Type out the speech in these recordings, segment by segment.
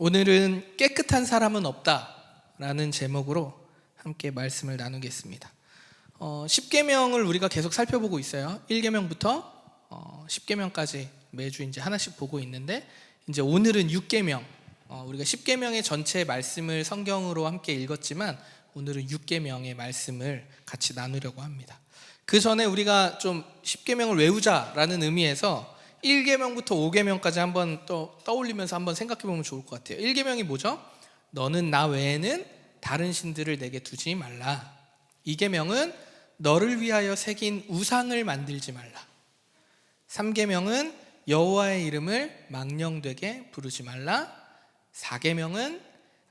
오늘은 깨끗한 사람은 없다라는 제목으로 함께 말씀을 나누겠습니다. 10계명을 우리가 계속 살펴보고 있어요. 1계명부터 10계명까지 매주 이제 하나씩 보고 있는데, 이제 오늘은 6계명. 우리가 10계명의 전체 말씀을 성경으로 함께 읽었지만 오늘은 6계명의 말씀을 같이 나누려고 합니다. 그 전에 우리가 좀 10계명을 외우자라는 의미에서 1계명부터 5계명까지 한번 또 떠올리면서 한번 생각해 보면 좋을 것 같아요. 1계명이 뭐죠? 너는 나 외에는 다른 신들을 내게 두지 말라. 2계명은 너를 위하여 새긴 우상을 만들지 말라. 3계명은 여호와의 이름을 망령되게 부르지 말라. 4계명은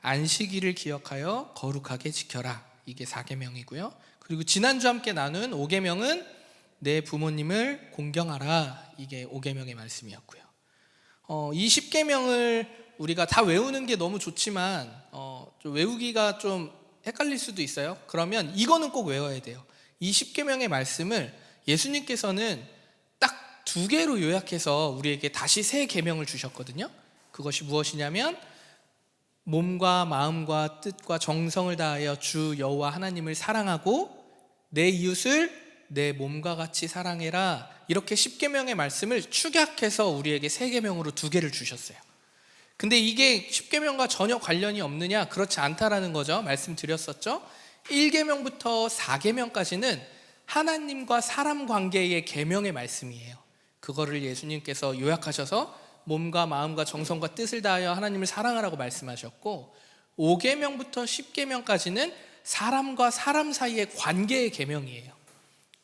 안식일을 기억하여 거룩하게 지켜라. 이게 4계명이고요. 그리고 지난주 함께 나눈 5계명은 내 부모님을 공경하라. 이게 5계명의 말씀이었고요. 이 10계명을 우리가 다 외우는 게 너무 좋지만 좀 외우기가 좀 헷갈릴 수도 있어요. 그러면 이거는 꼭 외워야 돼요. 이 10계명의 말씀을 예수님께서는 딱 2개로 요약해서 우리에게 다시 새 계명을 주셨거든요. 그것이 무엇이냐면 몸과 마음과 뜻과 정성을 다하여 주 여호와 하나님을 사랑하고 내 이웃을 내 몸과 같이 사랑해라. 이렇게 10계명의 말씀을 축약해서 우리에게 새 계명으로 2개를 주셨어요. 근데 이게 10계명과 전혀 관련이 없느냐? 그렇지 않다라는 거죠. 말씀드렸었죠. 1계명부터 4계명까지는 하나님과 사람 관계의 계명의 말씀이에요. 그거를 예수님께서 요약하셔서 몸과 마음과 정성과 뜻을 다하여 하나님을 사랑하라고 말씀하셨고, 5계명부터 10계명까지는 사람과 사람 사이의 관계의 계명이에요.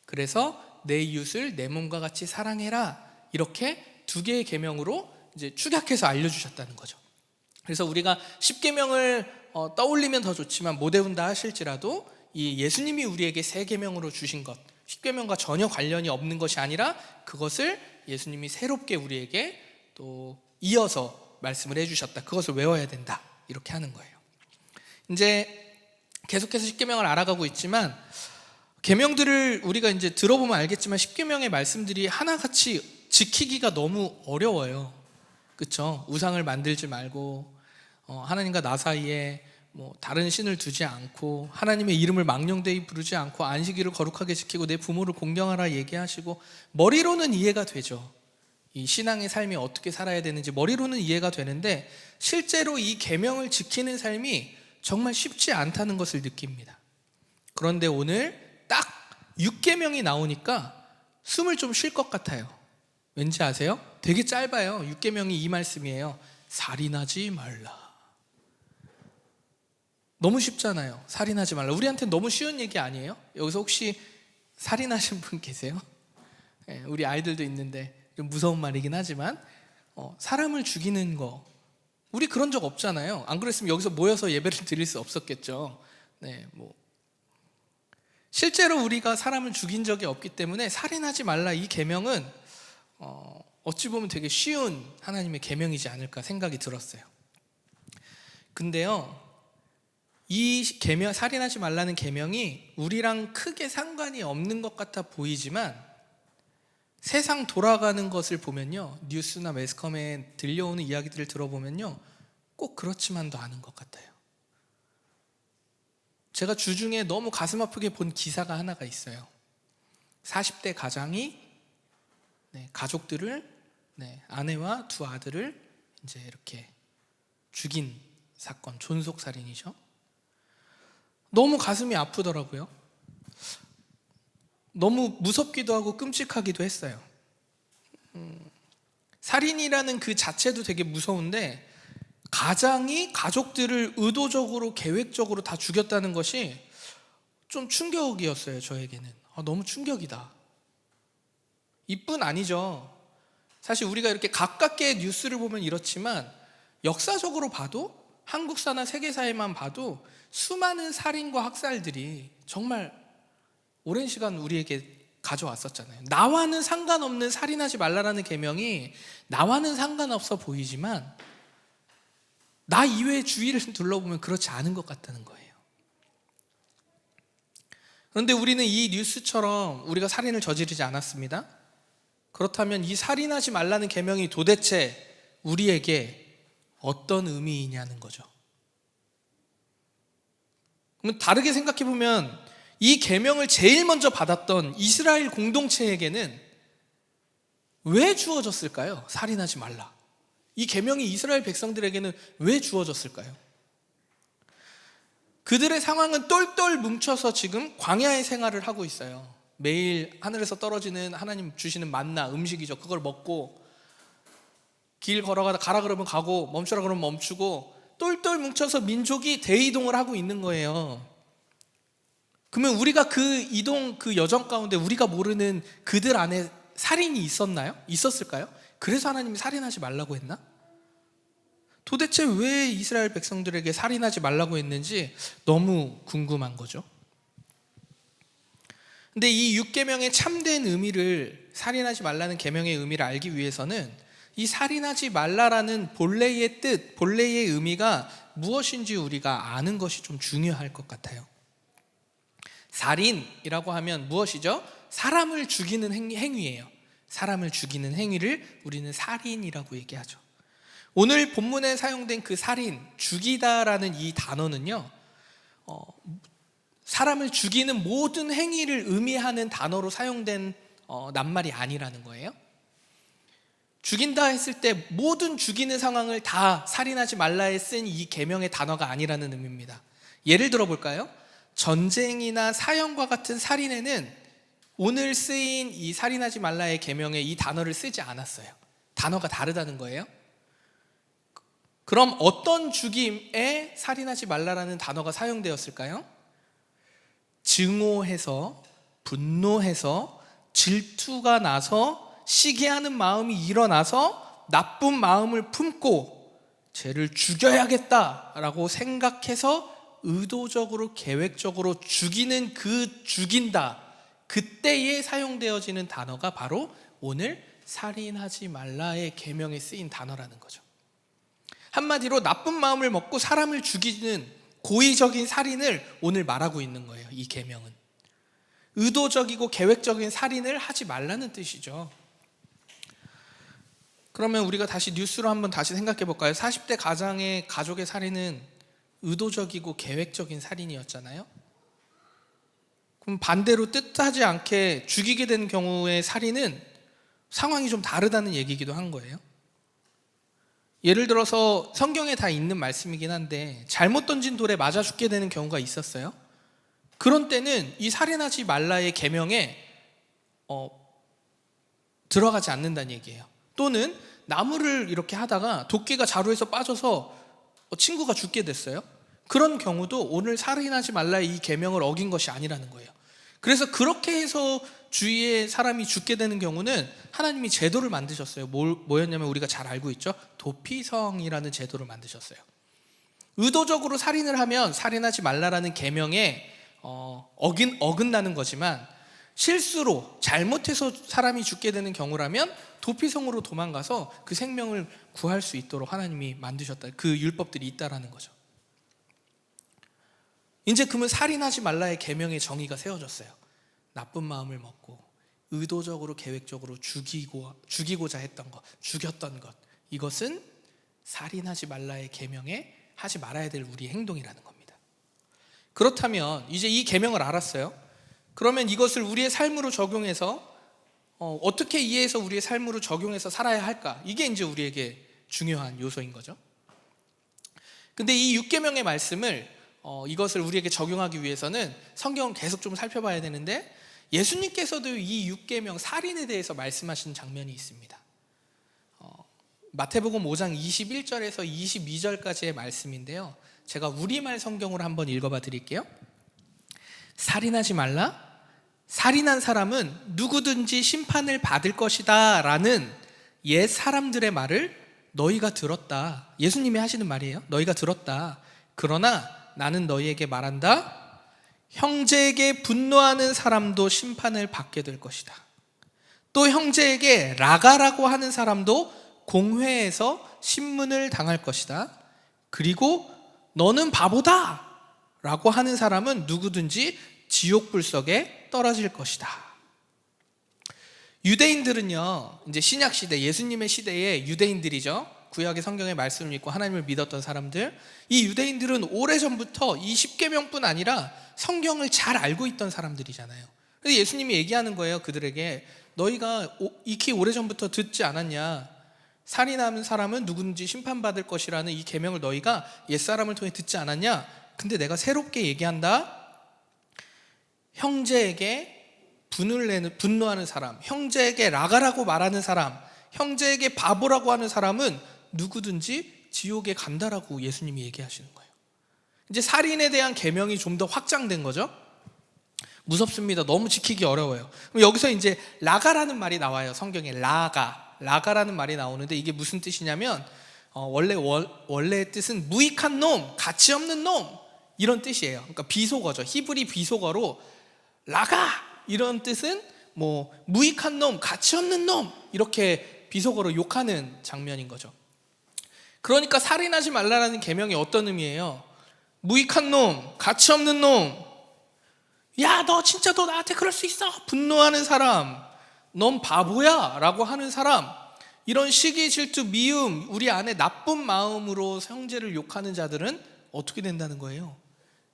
그래서 내 이웃을 내 몸과 같이 사랑해라. 이렇게 2개의 계명으로 이제 축약해서 알려주셨다는 거죠. 그래서 우리가 10계명을 떠올리면 더 좋지만 못 외운다 하실지라도 이 예수님이 우리에게 새 계명으로 주신 것, 10계명과 전혀 관련이 없는 것이 아니라 그것을 예수님이 새롭게 우리에게 또 이어서 말씀을 해주셨다. 그것을 외워야 된다. 이렇게 하는 거예요. 이제 계속해서 10계명을 알아가고 있지만 계명들을 우리가 이제 들어보면 알겠지만 10계명의 말씀들이 하나같이 지키기가 너무 어려워요. 그렇죠? 우상을 만들지 말고 하나님과 나 사이에 다른 신을 두지 않고 하나님의 이름을 망령되이 부르지 않고 안식일을 거룩하게 지키고 내 부모를 공경하라 얘기하시고, 머리로는 이해가 되죠. 이 신앙의 삶이 어떻게 살아야 되는지 머리로는 이해가 되는데 실제로 이 계명을 지키는 삶이 정말 쉽지 않다는 것을 느낍니다. 그런데 오늘 딱 6계명이 나오니까 숨을 좀 쉴 것 같아요. 왠지 아세요? 되게 짧아요. 6계명이 이 말씀이에요. 살인하지 말라. 너무 쉽잖아요. 살인하지 말라. 우리한테는 너무 쉬운 얘기 아니에요? 여기서 혹시 살인하신 분 계세요? 네, 우리 아이들도 있는데 좀 무서운 말이긴 하지만 사람을 죽이는 거 우리 그런 적 없잖아요. 안 그랬으면 여기서 모여서 예배를 드릴 수 없었겠죠. 네, 실제로 우리가 사람을 죽인 적이 없기 때문에 살인하지 말라 이 계명은 어찌 보면 되게 쉬운 하나님의 계명이지 않을까 생각이 들었어요. 근데요, 이 계명, 살인하지 말라는 계명이 우리랑 크게 상관이 없는 것 같아 보이지만 세상 돌아가는 것을 보면요, 뉴스나 매스컴에 들려오는 이야기들을 들어보면요, 꼭 그렇지만도 않은 것 같아요. 제가 주중에 너무 가슴 아프게 본 기사가 하나가 있어요. 40대 가장이 가족들을, 아내와 2 아들을 이제 이렇게 죽인 사건, 존속살인이죠. 너무 가슴이 아프더라고요. 너무 무섭기도 하고 끔찍하기도 했어요. 살인이라는 그 자체도 되게 무서운데 가장이 가족들을 의도적으로 계획적으로 다 죽였다는 것이 좀 충격이었어요. 저에게는 너무 충격이다. 이뿐 아니죠. 사실 우리가 이렇게 가깝게 뉴스를 보면 이렇지만 역사적으로 봐도 한국사나 세계사에만 봐도 수많은 살인과 학살들이 정말 오랜 시간 우리에게 가져왔었잖아요. 나와는 상관없는 살인하지 말라라는 계명이 나와는 상관없어 보이지만 나 이외의 주위를 둘러보면 그렇지 않은 것 같다는 거예요. 그런데 우리는 이 뉴스처럼 우리가 살인을 저지르지 않았습니다. 그렇다면 이 살인하지 말라는 계명이 도대체 우리에게 어떤 의미이냐는 거죠. 그럼 다르게 생각해 보면 이 계명을 제일 먼저 받았던 이스라엘 공동체에게는 왜 주어졌을까요? 살인하지 말라. 이 계명이 이스라엘 백성들에게는 왜 주어졌을까요? 그들의 상황은 똘똘 뭉쳐서 지금 광야의 생활을 하고 있어요. 매일 하늘에서 떨어지는 하나님 주시는 만나, 음식이죠. 그걸 먹고 길 걸어가다 가라 그러면 가고 멈추라 그러면 멈추고 똘똘 뭉쳐서 민족이 대이동을 하고 있는 거예요. 그러면 우리가 그 이동, 그 여정 가운데 우리가 모르는 그들 안에 살인이 있었나요? 있었을까요? 그래서 하나님이 살인하지 말라고 했나? 도대체 왜 이스라엘 백성들에게 살인하지 말라고 했는지 너무 궁금한 거죠. 근데 이 6계명의 참된 의미를, 살인하지 말라는 계명의 의미를 알기 위해서는 이 살인하지 말라라는 본래의 뜻, 본래의 의미가 무엇인지 우리가 아는 것이 좀 중요할 것 같아요. 살인이라고 하면 무엇이죠? 사람을 죽이는 행위예요. 사람을 죽이는 행위를 우리는 살인이라고 얘기하죠. 오늘 본문에 사용된 그 살인, 죽이다라는 이 단어는요, 사람을 죽이는 모든 행위를 의미하는 단어로 사용된 낱말이 아니라는 거예요. 죽인다 했을 때 모든 죽이는 상황을 다 살인하지 말라에 쓴 이 계명의 단어가 아니라는 의미입니다. 예를 들어 볼까요? 전쟁이나 사형과 같은 살인에는 오늘 쓰인 이 살인하지 말라의 계명에 이 단어를 쓰지 않았어요. 단어가 다르다는 거예요. 그럼 어떤 죽임에 살인하지 말라라는 단어가 사용되었을까요? 증오해서, 분노해서, 질투가 나서, 시기하는 마음이 일어나서 나쁜 마음을 품고 쟤를 죽여야겠다라고 생각해서 의도적으로 계획적으로 죽이는 그 죽인다, 그때에 사용되어지는 단어가 바로 오늘 살인하지 말라의 계명에 쓰인 단어라는 거죠. 한마디로 나쁜 마음을 먹고 사람을 죽이는 고의적인 살인을 오늘 말하고 있는 거예요. 이 계명은 의도적이고 계획적인 살인을 하지 말라는 뜻이죠. 그러면 우리가 다시 뉴스로 한번 다시 생각해 볼까요? 40대 가장의 가족의 살인은 의도적이고 계획적인 살인이었잖아요. 그럼 반대로 뜻하지 않게 죽이게 된 경우의 살인은 상황이 좀 다르다는 얘기이기도 한 거예요. 예를 들어서 성경에 다 있는 말씀이긴 한데 잘못 던진 돌에 맞아 죽게 되는 경우가 있었어요. 그런 때는 이 살인하지 말라의 계명에 들어가지 않는다는 얘기예요. 또는 나무를 이렇게 하다가 도끼가 자루에서 빠져서 친구가 죽게 됐어요. 그런 경우도 오늘 살인하지 말라의 이 계명을 어긴 것이 아니라는 거예요. 그래서 그렇게 해서 주위에 사람이 죽게 되는 경우는 하나님이 제도를 만드셨어요. 뭐였냐면 우리가 잘 알고 있죠. 도피성이라는 제도를 만드셨어요. 의도적으로 살인을 하면 살인하지 말라라는 계명에 어긋나는 거지만 실수로 잘못해서 사람이 죽게 되는 경우라면 도피성으로 도망가서 그 생명을 구할 수 있도록 하나님이 만드셨다. 그 율법들이 있다라는 거죠. 이제 그러면 살인하지 말라의 계명의 정의가 세워졌어요. 나쁜 마음을 먹고 의도적으로 계획적으로 죽이고자 했던 것, 죽였던 것, 이것은 살인하지 말라의 계명에 하지 말아야 될 우리의 행동이라는 겁니다. 그렇다면 이제 이 계명을 알았어요. 그러면 이것을 우리의 삶으로 적용해서 어떻게 이해해서 우리의 삶으로 적용해서 살아야 할까? 이게 이제 우리에게 중요한 요소인 거죠. 근데 이 6계명의 말씀을 이것을 우리에게 적용하기 위해서는 성경을 계속 좀 살펴봐야 되는데 예수님께서도 이 6계명 살인에 대해서 말씀하시는 장면이 있습니다. 마태복음 5장 21절에서 22절까지의 말씀인데요. 제가 우리말 성경으로 한번 읽어봐 드릴게요. 살인하지 말라. 살인한 사람은 누구든지 심판을 받을 것이다 라는 옛 사람들의 말을 너희가 들었다. 예수님이 하시는 말이에요. 너희가 들었다. 그러나 나는 너희에게 말한다. 형제에게 분노하는 사람도 심판을 받게 될 것이다. 또 형제에게 라가라고 하는 사람도 공회에서 신문을 당할 것이다. 그리고 너는 바보다 라고 하는 사람은 누구든지 지옥 불석에 떨어질 것이다. 유대인들은요, 이제 신약 시대, 예수님의 시대에 유대인들이죠. 구약의 성경의 말씀을 믿고 하나님을 믿었던 사람들, 이 유대인들은 오래전부터 이 십계명뿐 아니라 성경을 잘 알고 있던 사람들이잖아요. 그래서 예수님이 얘기하는 거예요. 그들에게 너희가 익히 오래전부터 듣지 않았냐, 살인하는 사람은 누구든지 심판받을 것이라는 이 계명을 너희가 옛사람을 통해 듣지 않았냐. 근데 내가 새롭게 얘기한다. 형제에게 분노하는 사람, 형제에게 라가라고 말하는 사람, 형제에게 바보라고 하는 사람은 누구든지 지옥에 간다라고 예수님이 얘기하시는 거예요. 이제 살인에 대한 계명이 좀 더 확장된 거죠. 무섭습니다. 너무 지키기 어려워요. 그럼 여기서 이제 라가라는 말이 나와요. 성경에 라가라는 말이 나오는데 이게 무슨 뜻이냐면 원래의 뜻은 무익한 놈, 가치 없는 놈, 이런 뜻이에요. 그러니까 비속어죠. 히브리 비속어로 라가 이런 뜻은 뭐 무익한 놈, 가치 없는 놈, 이렇게 비속어로 욕하는 장면인 거죠. 그러니까 살인하지 말라는 계명이 어떤 의미예요? 무익한 놈, 가치 없는 놈, 야, 너 진짜 너 나한테 그럴 수 있어? 분노하는 사람, 넌 바보야 라고 하는 사람, 이런 시기, 질투, 미움, 우리 안에 나쁜 마음으로 형제를 욕하는 자들은 어떻게 된다는 거예요?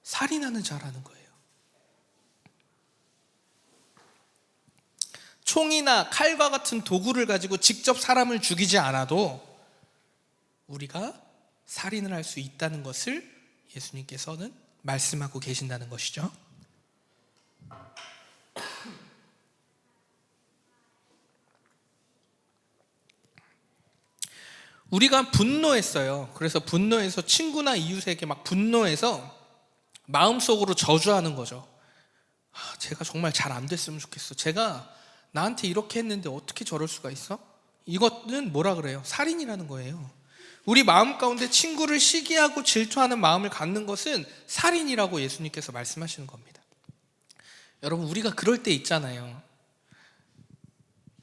살인하는 자라는 거예요. 총이나 칼과 같은 도구를 가지고 직접 사람을 죽이지 않아도 우리가 살인을 할 수 있다는 것을 예수님께서는 말씀하고 계신다는 것이죠. 우리가 분노했어요. 그래서 분노해서 친구나 이웃에게 막 분노해서 마음속으로 저주하는 거죠. 제가 정말 잘 안 됐으면 좋겠어. 제가 나한테 이렇게 했는데 어떻게 저럴 수가 있어? 이것은 뭐라 그래요? 살인이라는 거예요. 우리 마음 가운데 친구를 시기하고 질투하는 마음을 갖는 것은 살인이라고 예수님께서 말씀하시는 겁니다. 여러분, 우리가 그럴 때 있잖아요.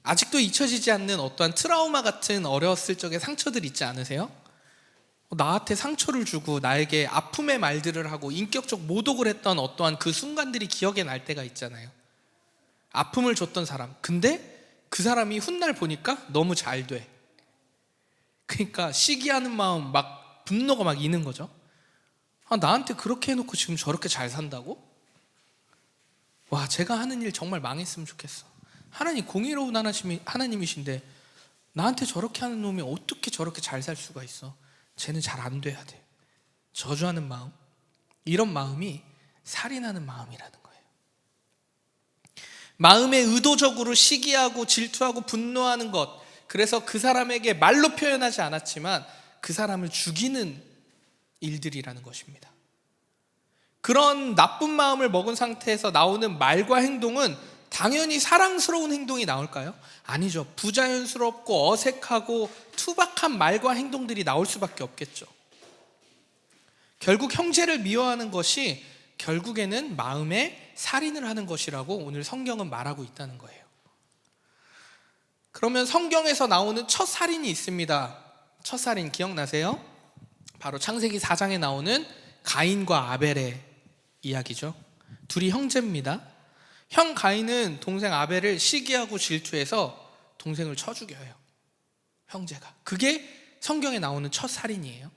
아직도 잊혀지지 않는 어떠한 트라우마 같은 어렸을 적의 상처들 있지 않으세요? 나한테 상처를 주고 나에게 아픔의 말들을 하고 인격적 모독을 했던 어떠한 그 순간들이 기억에 날 때가 있잖아요. 아픔을 줬던 사람, 근데 그 사람이 훗날 보니까 너무 잘 돼. 그러니까 시기하는 마음, 막 분노가 막 이는 거죠. 나한테 그렇게 해놓고 지금 저렇게 잘 산다고? 와, 제가 하는 일 정말 망했으면 좋겠어. 하나님 공의로운 하나님이신데 나한테 저렇게 하는 놈이 어떻게 저렇게 잘 살 수가 있어? 쟤는 잘 안 돼야 돼. 저주하는 마음, 이런 마음이 살인하는 마음이라는 거예요. 마음에 의도적으로 시기하고 질투하고 분노하는 것, 그래서 그 사람에게 말로 표현하지 않았지만 그 사람을 죽이는 일들이라는 것입니다. 그런 나쁜 마음을 먹은 상태에서 나오는 말과 행동은 당연히 사랑스러운 행동이 나올까요? 아니죠. 부자연스럽고 어색하고 투박한 말과 행동들이 나올 수밖에 없겠죠. 결국 형제를 미워하는 것이 결국에는 마음에 살인을 하는 것이라고 오늘 성경은 말하고 있다는 거예요. 그러면 성경에서 나오는 첫 살인이 있습니다. 첫 살인 기억나세요? 바로 창세기 4장에 나오는 가인과 아벨의 이야기죠. 둘이 형제입니다. 형 가인은 동생 아벨을 시기하고 질투해서 동생을 쳐 죽여요. 형제가. 그게 성경에 나오는 첫 살인이에요.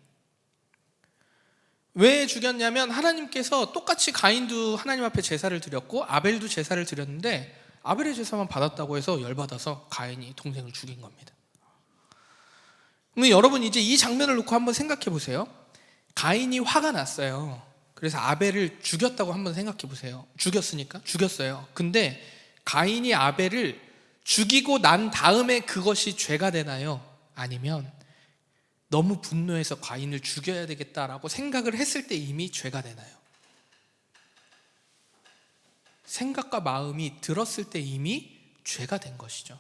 왜 죽였냐면 하나님께서 똑같이 가인도 하나님 앞에 제사를 드렸고 아벨도 제사를 드렸는데 아벨의 제사만 받았다고 해서 열받아서 가인이 동생을 죽인 겁니다. 그럼 여러분 이제 이 장면을 놓고 한번 생각해 보세요. 가인이 화가 났어요. 그래서 아벨을 죽였다고 한번 생각해 보세요. 죽였으니까? 죽였어요. 근데 가인이 아벨을 죽이고 난 다음에 그것이 죄가 되나요? 아니면 너무 분노해서 가인을 죽여야 되겠다라고 생각을 했을 때 이미 죄가 되나요? 생각과 마음이 들었을 때 이미 죄가 된 것이죠.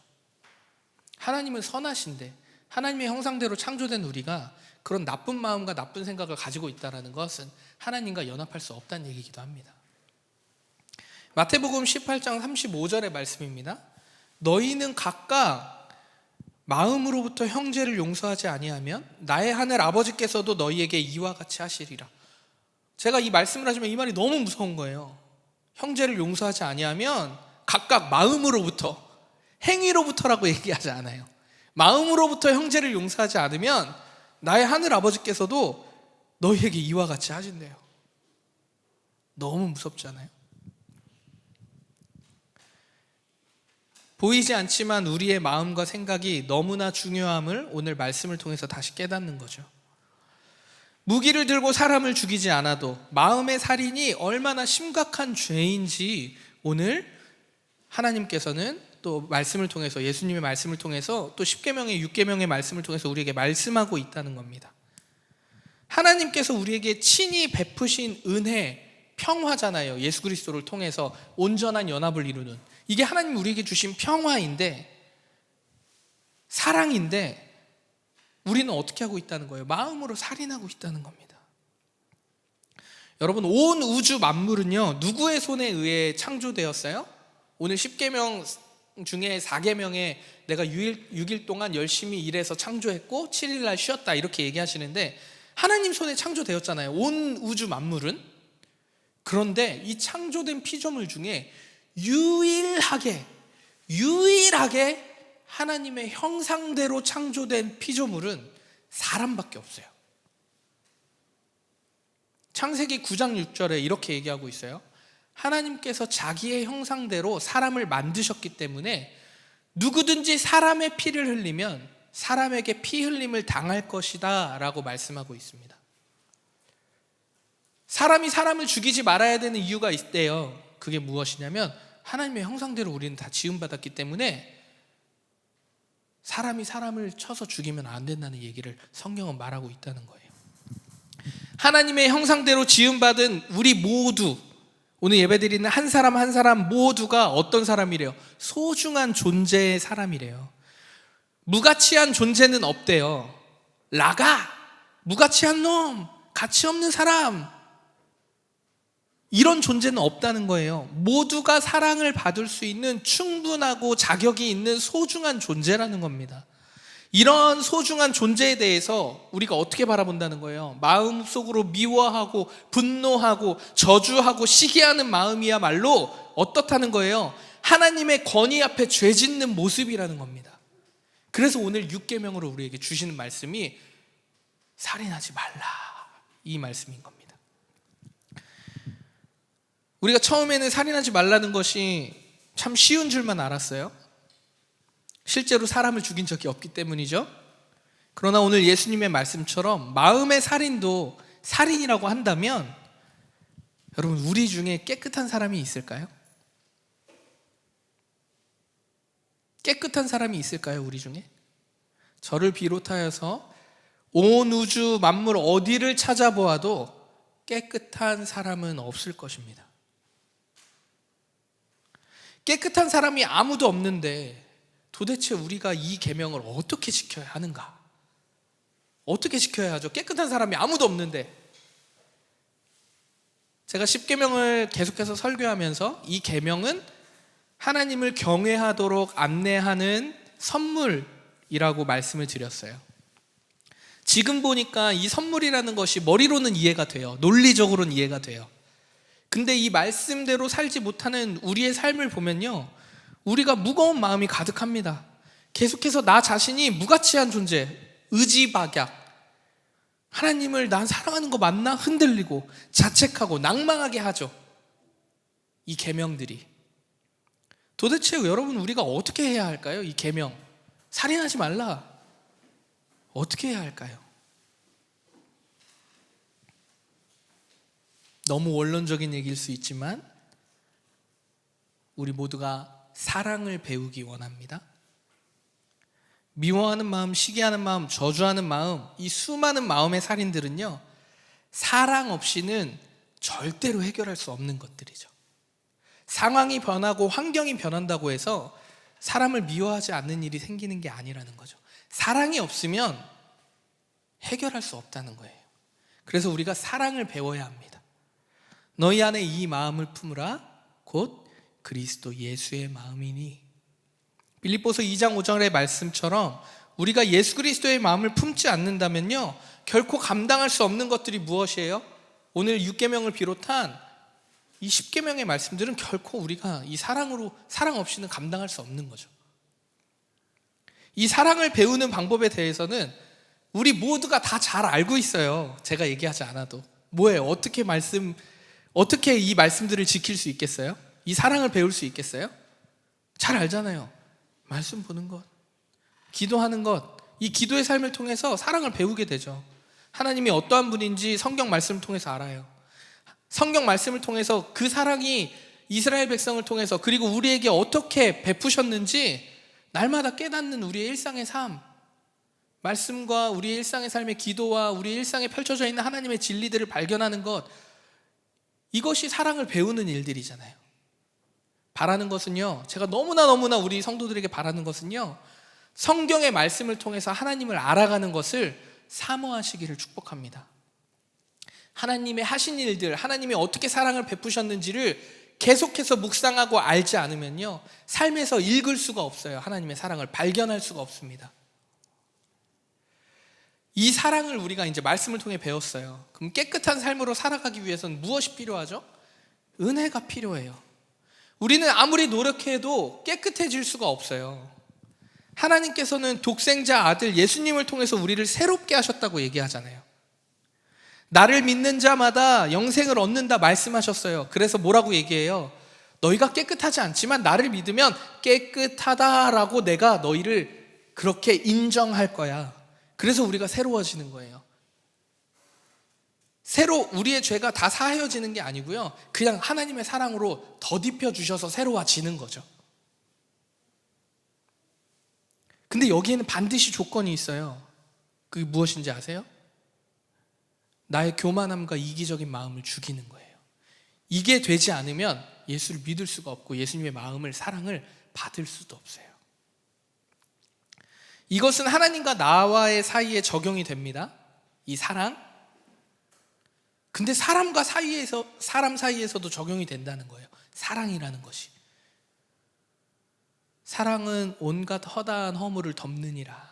하나님은 선하신데 하나님의 형상대로 창조된 우리가 그런 나쁜 마음과 나쁜 생각을 가지고 있다는 것은 하나님과 연합할 수 없다는 얘기이기도 합니다. 마태복음 18장 35절의 말씀입니다. 너희는 각각 마음으로부터 형제를 용서하지 아니하면 나의 하늘 아버지께서도 너희에게 이와 같이 하시리라. 제가 이 말씀을 하시면 이 말이 너무 무서운 거예요. 형제를 용서하지 아니하면 각각 마음으로부터, 행위로부터라고 얘기하지 않아요. 마음으로부터 형제를 용서하지 않으면 나의 하늘 아버지께서도 너희에게 이와 같이 하신대요. 너무 무섭지 않아요? 보이지 않지만 우리의 마음과 생각이 너무나 중요함을 오늘 말씀을 통해서 다시 깨닫는 거죠. 무기를 들고 사람을 죽이지 않아도 마음의 살인이 얼마나 심각한 죄인지 오늘 하나님께서는 또 말씀을 통해서, 예수님의 말씀을 통해서, 또 십계명의 6계명의 말씀을 통해서 우리에게 말씀하고 있다는 겁니다. 하나님께서 우리에게 친히 베푸신 은혜, 평화잖아요. 예수 그리스도를 통해서 온전한 연합을 이루는, 이게 하나님 우리에게 주신 평화인데, 사랑인데, 우리는 어떻게 하고 있다는 거예요? 마음으로 살인하고 있다는 겁니다. 여러분, 온 우주 만물은요, 누구의 손에 의해 창조되었어요? 오늘 10계명 중에 4계명에 내가 6일 동안 열심히 일해서 창조했고 7일 날 쉬었다 이렇게 얘기하시는데, 하나님 손에 창조되었잖아요. 온 우주 만물은. 그런데 이 창조된 피조물 중에 유일하게 하나님의 형상대로 창조된 피조물은 사람밖에 없어요. 창세기 9장 6절에 이렇게 얘기하고 있어요. 하나님께서 자기의 형상대로 사람을 만드셨기 때문에 누구든지 사람의 피를 흘리면 사람에게 피 흘림을 당할 것이다 라고 말씀하고 있습니다. 사람이 사람을 죽이지 말아야 되는 이유가 있대요. 그게 무엇이냐면 하나님의 형상대로 우리는 다 지음받았기 때문에 사람이 사람을 쳐서 죽이면 안 된다는 얘기를 성경은 말하고 있다는 거예요. 하나님의 형상대로 지음받은 우리 모두, 오늘 예배드리는 한 사람 한 사람 모두가 어떤 사람이래요? 소중한 존재의 사람이래요. 무가치한 존재는 없대요. 라가, 무가치한 놈, 가치 없는 사람, 이런 존재는 없다는 거예요. 모두가 사랑을 받을 수 있는 충분하고 자격이 있는 소중한 존재라는 겁니다. 이런 소중한 존재에 대해서 우리가 어떻게 바라본다는 거예요? 마음속으로 미워하고 분노하고 저주하고 시기하는 마음이야말로 어떻다는 거예요? 하나님의 권위 앞에 죄 짓는 모습이라는 겁니다. 그래서 오늘 6계명으로 우리에게 주시는 말씀이 살인하지 말라, 이 말씀인 겁니다. 우리가 처음에는 살인하지 말라는 것이 참 쉬운 줄만 알았어요. 실제로 사람을 죽인 적이 없기 때문이죠. 그러나 오늘 예수님의 말씀처럼 마음의 살인도 살인이라고 한다면, 여러분, 우리 중에 깨끗한 사람이 있을까요? 깨끗한 사람이 있을까요, 우리 중에? 저를 비롯하여서 온 우주 만물 어디를 찾아보아도 깨끗한 사람은 없을 것입니다. 깨끗한 사람이 아무도 없는데 도대체 우리가 이 계명을 어떻게 지켜야 하는가? 어떻게 지켜야 하죠? 깨끗한 사람이 아무도 없는데. 제가 10계명을 계속해서 설교하면서 이 계명은 하나님을 경외하도록 안내하는 선물이라고 말씀을 드렸어요. 지금 보니까 이 선물이라는 것이 머리로는 이해가 돼요. 논리적으로는 이해가 돼요. 근데 이 말씀대로 살지 못하는 우리의 삶을 보면요, 우리가 무거운 마음이 가득합니다. 계속해서 나 자신이 무가치한 존재, 의지박약, 하나님을 난 사랑하는 거 맞나? 흔들리고 자책하고 낭망하게 하죠. 이 계명들이. 도대체 여러분, 우리가 어떻게 해야 할까요? 이 계명, 살인하지 말라, 어떻게 해야 할까요? 너무 원론적인 얘기일 수 있지만 우리 모두가 사랑을 배우기 원합니다. 미워하는 마음, 시기하는 마음, 저주하는 마음, 이 수많은 마음의 살인들은요, 사랑 없이는 절대로 해결할 수 없는 것들이죠. 상황이 변하고 환경이 변한다고 해서 사람을 미워하지 않는 일이 생기는 게 아니라는 거죠. 사랑이 없으면 해결할 수 없다는 거예요. 그래서 우리가 사랑을 배워야 합니다. 너희 안에 이 마음을 품으라, 곧 그리스도 예수의 마음이니. 빌립보서 2장 5절의 말씀처럼 우리가 예수 그리스도의 마음을 품지 않는다면요, 결코 감당할 수 없는 것들이 무엇이에요? 오늘 6계명을 비롯한 이 10계명의 말씀들은 결코 우리가 이 사랑 없이는 감당할 수 없는 거죠. 이 사랑을 배우는 방법에 대해서는 우리 모두가 다 잘 알고 있어요. 제가 얘기하지 않아도. 뭐예요? 어떻게 이 말씀들을 지킬 수 있겠어요? 이 사랑을 배울 수 있겠어요? 잘 알잖아요. 말씀 보는 것, 기도하는 것, 이 기도의 삶을 통해서 사랑을 배우게 되죠. 하나님이 어떠한 분인지 성경 말씀을 통해서 알아요. 성경 말씀을 통해서 그 사랑이 이스라엘 백성을 통해서 그리고 우리에게 어떻게 베푸셨는지 날마다 깨닫는 우리의 일상의 삶, 말씀과 우리의 일상의 삶의 기도와 우리의 일상에 펼쳐져 있는 하나님의 진리들을 발견하는 것, 이것이 사랑을 배우는 일들이잖아요. 바라는 것은요, 제가 너무나 우리 성도들에게 바라는 것은요, 성경의 말씀을 통해서 하나님을 알아가는 것을 사모하시기를 축복합니다. 하나님의 하신 일들, 하나님이 어떻게 사랑을 베푸셨는지를 계속해서 묵상하고 알지 않으면요, 삶에서 읽을 수가 없어요. 하나님의 사랑을 발견할 수가 없습니다. 이 사랑을 우리가 이제 말씀을 통해 배웠어요. 그럼 깨끗한 삶으로 살아가기 위해서는 무엇이 필요하죠? 은혜가 필요해요. 우리는 아무리 노력해도 깨끗해질 수가 없어요. 하나님께서는 독생자 아들 예수님을 통해서 우리를 새롭게 하셨다고 얘기하잖아요. 나를 믿는 자마다 영생을 얻는다 말씀하셨어요. 그래서 뭐라고 얘기해요? 너희가 깨끗하지 않지만 나를 믿으면 깨끗하다라고 내가 너희를 그렇게 인정할 거야. 그래서 우리가 새로워지는 거예요. 새로 우리의 죄가 다 사하여지는 게 아니고요, 그냥 하나님의 사랑으로 덧입혀 주셔서 새로워지는 거죠. 근데 여기에는 반드시 조건이 있어요. 그게 무엇인지 아세요? 나의 교만함과 이기적인 마음을 죽이는 거예요. 이게 되지 않으면 예수를 믿을 수가 없고 예수님의 마음을, 사랑을 받을 수도 없어요. 이것은 하나님과 나와의 사이에 적용이 됩니다. 이 사랑. 근데 사람 사이에서도 적용이 된다는 거예요. 사랑이라는 것이. 사랑은 온갖 허다한 허물을 덮느니라.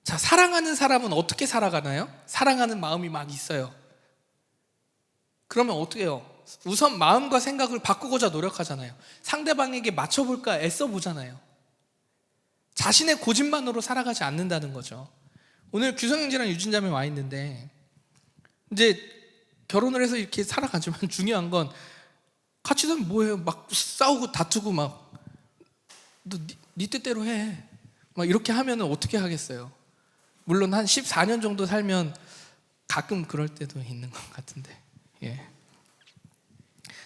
자, 사랑하는 사람은 어떻게 살아가나요? 사랑하는 마음이 막 있어요. 그러면 어떻게 해요? 우선 마음과 생각을 바꾸고자 노력하잖아요. 상대방에게 맞춰볼까 애써보잖아요. 자신의 고집만으로 살아가지 않는다는 거죠. 오늘 규성형제랑 유진자매 와 있는데 이제 결혼을 해서 이렇게 살아가지만 중요한 건 같이 살면 뭐해요? 막 싸우고 다투고 막 너 네 뜻대로 해. 막 이렇게 하면 어떻게 하겠어요? 물론 한 14년 정도 살면 가끔 그럴 때도 있는 것 같은데, 예.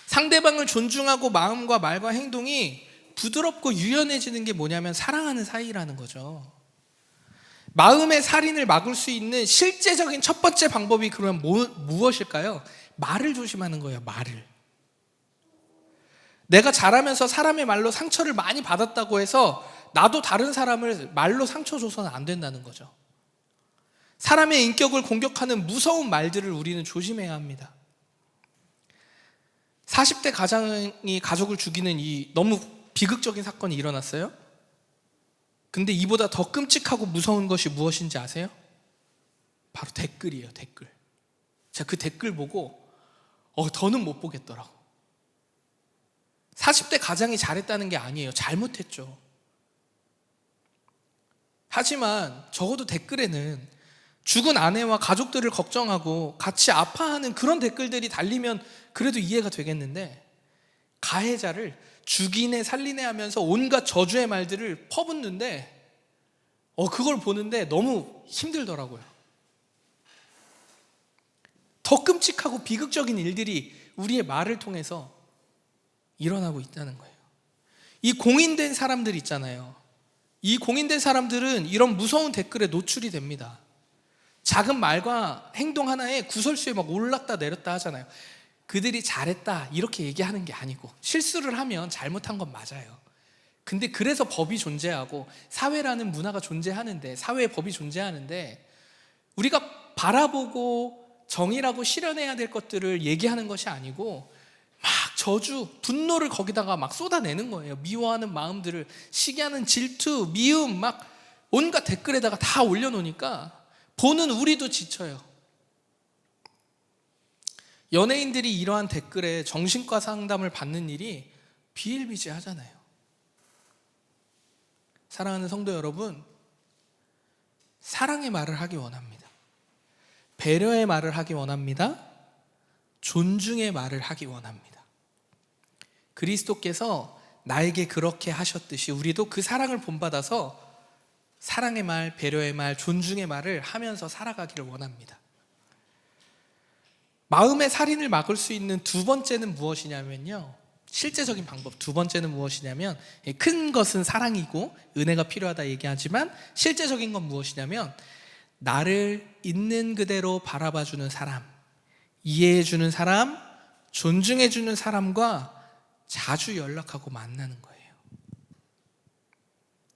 상대방을 존중하고 마음과 말과 행동이 부드럽고 유연해지는 게 뭐냐면 사랑하는 사이라는 거죠. 마음의 살인을 막을 수 있는 실제적인 첫 번째 방법이 그러면 무엇일까요? 말을 조심하는 거예요. 말을. 내가 자라면서 사람의 말로 상처를 많이 받았다고 해서 나도 다른 사람을 말로 상처 줘서는 안 된다는 거죠. 사람의 인격을 공격하는 무서운 말들을 우리는 조심해야 합니다. 40대 가장이 가족을 죽이는 이 너무 비극적인 사건이 일어났어요. 근데 이보다 더 끔찍하고 무서운 것이 무엇인지 아세요? 바로 댓글이에요. 댓글. 제가 그 댓글 보고 더는 못 보겠더라고. 40대 가장이 잘했다는 게 아니에요. 잘못했죠. 하지만 적어도 댓글에는 죽은 아내와 가족들을 걱정하고 같이 아파하는 그런 댓글들이 달리면 그래도 이해가 되겠는데, 가해자를 죽이네 살리네 하면서 온갖 저주의 말들을 퍼붓는데 그걸 보는데 너무 힘들더라고요. 더 끔찍하고 비극적인 일들이 우리의 말을 통해서 일어나고 있다는 거예요. 이 공인된 사람들 있잖아요. 이 공인된 사람들은 이런 무서운 댓글에 노출이 됩니다. 작은 말과 행동 하나에 구설수에 막 올랐다 내렸다 하잖아요. 그들이 잘했다 이렇게 얘기하는 게 아니고, 실수를 하면 잘못한 건 맞아요. 근데 그래서 법이 존재하고 사회라는 문화가 존재하는데, 사회의 법이 존재하는데, 우리가 바라보고 정의라고 실현해야 될 것들을 얘기하는 것이 아니고 막 저주, 분노를 거기다가 막 쏟아내는 거예요. 미워하는 마음들을, 시기하는 질투, 미움, 막 온갖 댓글에다가 다 올려놓으니까 보는 우리도 지쳐요. 연예인들이 이러한 댓글에 정신과 상담을 받는 일이 비일비재하잖아요. 사랑하는 성도 여러분, 사랑의 말을 하기 원합니다. 배려의 말을 하기 원합니다. 존중의 말을 하기 원합니다. 그리스도께서 나에게 그렇게 하셨듯이 우리도 그 사랑을 본받아서 사랑의 말, 배려의 말, 존중의 말을 하면서 살아가기를 원합니다. 마음의 살인을 막을 수 있는 두 번째는 무엇이냐면요, 실제적인 방법 두 번째는 무엇이냐면, 큰 것은 사랑이고 은혜가 필요하다 얘기하지만 실제적인 건 무엇이냐면, 나를 있는 그대로 바라봐주는 사람, 이해해주는 사람, 존중해주는 사람과 자주 연락하고 만나는 거예요.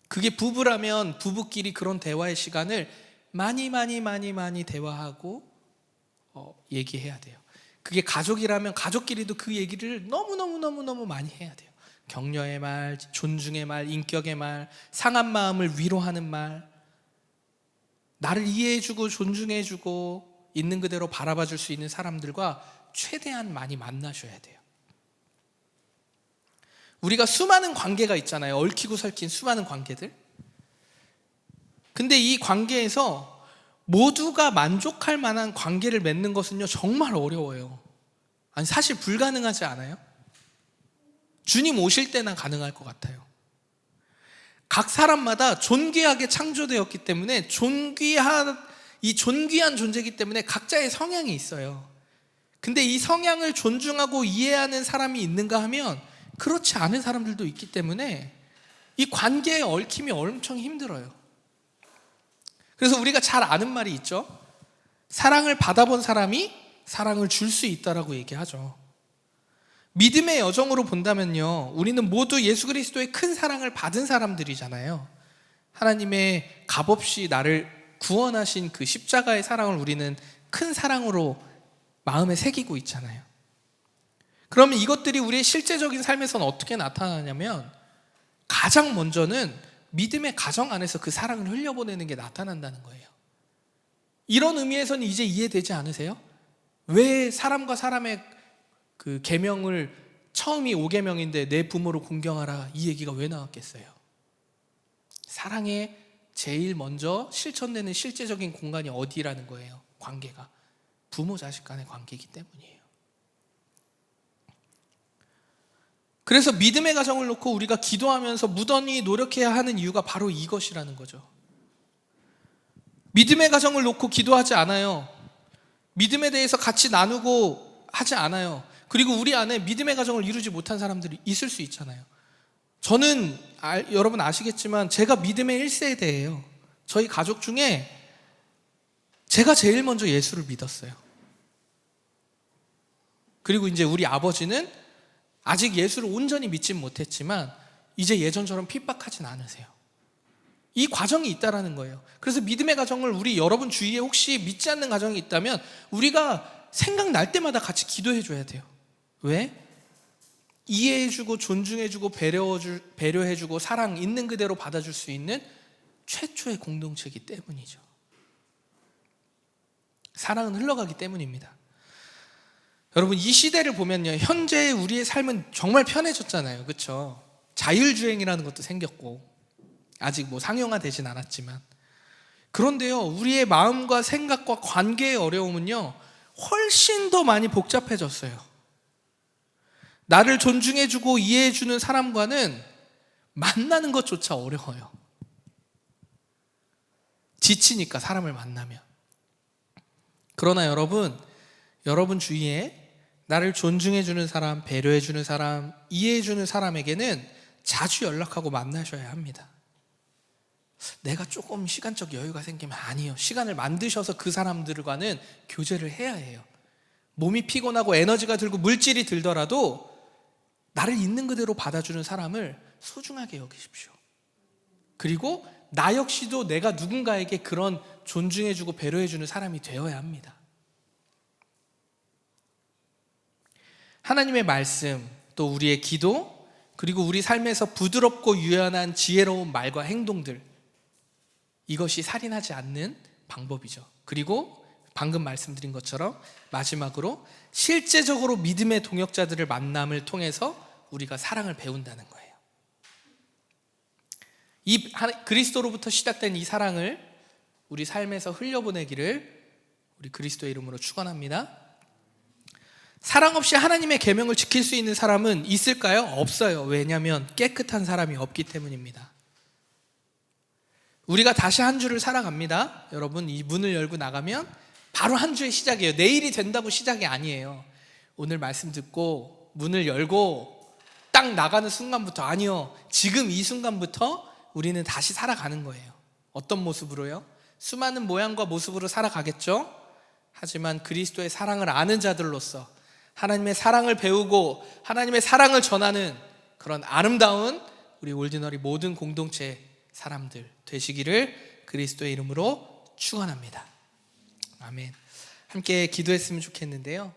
그게 부부라면 부부끼리 그런 대화의 시간을 많이 대화하고 얘기해야 돼요. 그게 가족이라면 가족끼리도 그 얘기를 너무 많이 해야 돼요. 격려의 말, 존중의 말, 인격의 말, 상한 마음을 위로하는 말, 나를 이해해주고 존중해주고 있는 그대로 바라봐줄 수 있는 사람들과 최대한 많이 만나셔야 돼요. 우리가 수많은 관계가 있잖아요. 얽히고 설킨 수많은 관계들. 근데 이 관계에서 모두가 만족할 만한 관계를 맺는 것은요, 정말 어려워요. 아니, 사실 불가능하지 않아요? 주님 오실 때나 가능할 것 같아요. 각 사람마다 존귀하게 창조되었기 때문에 이 존귀한 존재이기 때문에 각자의 성향이 있어요. 근데 이 성향을 존중하고 이해하는 사람이 있는가 하면 그렇지 않은 사람들도 있기 때문에 이 관계에 얽힘이 엄청 힘들어요. 그래서 우리가 잘 아는 말이 있죠. 사랑을 받아본 사람이 사랑을 줄 수 있다라고 얘기하죠. 믿음의 여정으로 본다면요, 우리는 모두 예수 그리스도의 큰 사랑을 받은 사람들이잖아요. 하나님의 값없이 나를 구원하신 그 십자가의 사랑을 우리는 큰 사랑으로 마음에 새기고 있잖아요. 그러면 이것들이 우리의 실제적인 삶에서는 어떻게 나타나냐면, 가장 먼저는 믿음의 가정 안에서 그 사랑을 흘려보내는 게 나타난다는 거예요. 이런 의미에서는 이제 이해되지 않으세요? 왜 사람과 사람의 그 계명을 처음이 5계명인데 내 부모를 공경하라, 이 얘기가 왜 나왔겠어요? 사랑에 제일 먼저 실천되는 실제적인 공간이 어디라는 거예요? 관계가 부모 자식 간의 관계이기 때문이에요. 그래서 믿음의 가정을 놓고 우리가 기도하면서 무던히 노력해야 하는 이유가 바로 이것이라는 거죠. 믿음의 가정을 놓고 기도하지 않아요. 믿음에 대해서 같이 나누고 하지 않아요. 그리고 우리 안에 믿음의 가정을 이루지 못한 사람들이 있을 수 있잖아요. 저는 여러분 아시겠지만 제가 믿음의 1세대예요. 저희 가족 중에 제가 제일 먼저 예수를 믿었어요. 그리고 이제 우리 아버지는 아직 예수를 온전히 믿진 못했지만 이제 예전처럼 핍박하진 않으세요. 이 과정이 있다라는 거예요. 그래서 믿음의 가정을 우리 여러분 주위에 혹시 믿지 않는 가정이 있다면 우리가 생각날 때마다 같이 기도해 줘야 돼요. 왜? 이해해주고 존중해주고 배려해주고 사랑 있는 그대로 받아줄 수 있는 최초의 공동체이기 때문이죠. 사랑은 흘러가기 때문입니다. 여러분, 이 시대를 보면요, 현재 우리의 삶은 정말 편해졌잖아요. 그렇죠? 자율주행이라는 것도 생겼고, 아직 뭐 상용화되진 않았지만, 그런데요, 우리의 마음과 생각과 관계의 어려움은요 훨씬 더 많이 복잡해졌어요. 나를 존중해주고 이해해주는 사람과는 만나는 것조차 어려워요. 지치니까, 사람을 만나면. 그러나 여러분 주위에 나를 존중해주는 사람, 배려해주는 사람, 이해해주는 사람에게는 자주 연락하고 만나셔야 합니다. 내가 조금 시간적 여유가 생기면, 아니요, 시간을 만드셔서 그 사람들과는 교제를 해야 해요. 몸이 피곤하고 에너지가 들고 물질이 들더라도 나를 있는 그대로 받아주는 사람을 소중하게 여기십시오. 그리고 나 역시도 내가 누군가에게 그런 존중해주고 배려해주는 사람이 되어야 합니다. 하나님의 말씀, 또 우리의 기도, 그리고 우리 삶에서 부드럽고 유연한 지혜로운 말과 행동들, 이것이 살인하지 않는 방법이죠. 그리고 방금 말씀드린 것처럼 마지막으로 실제적으로 믿음의 동역자들을 만남을 통해서 우리가 사랑을 배운다는 거예요. 이 그리스도로부터 시작된 이 사랑을 우리 삶에서 흘려보내기를 우리 그리스도의 이름으로 축원합니다. 사랑 없이 하나님의 계명을 지킬 수 있는 사람은 있을까요? 없어요. 왜냐하면 깨끗한 사람이 없기 때문입니다. 우리가 다시 한 주를 살아갑니다. 여러분, 이 문을 열고 나가면 바로 한 주의 시작이에요. 내일이 된다고 시작이 아니에요. 오늘 말씀 듣고 문을 열고 딱 나가는 순간부터, 아니요, 지금 이 순간부터 우리는 다시 살아가는 거예요. 어떤 모습으로요? 수많은 모양과 모습으로 살아가겠죠? 하지만 그리스도의 사랑을 아는 자들로서 하나님의 사랑을 배우고 하나님의 사랑을 전하는 그런 아름다운 우리 올디너리 모든 공동체 사람들 되시기를 그리스도의 이름으로 축원합니다. 아멘. 함께 기도했으면 좋겠는데요.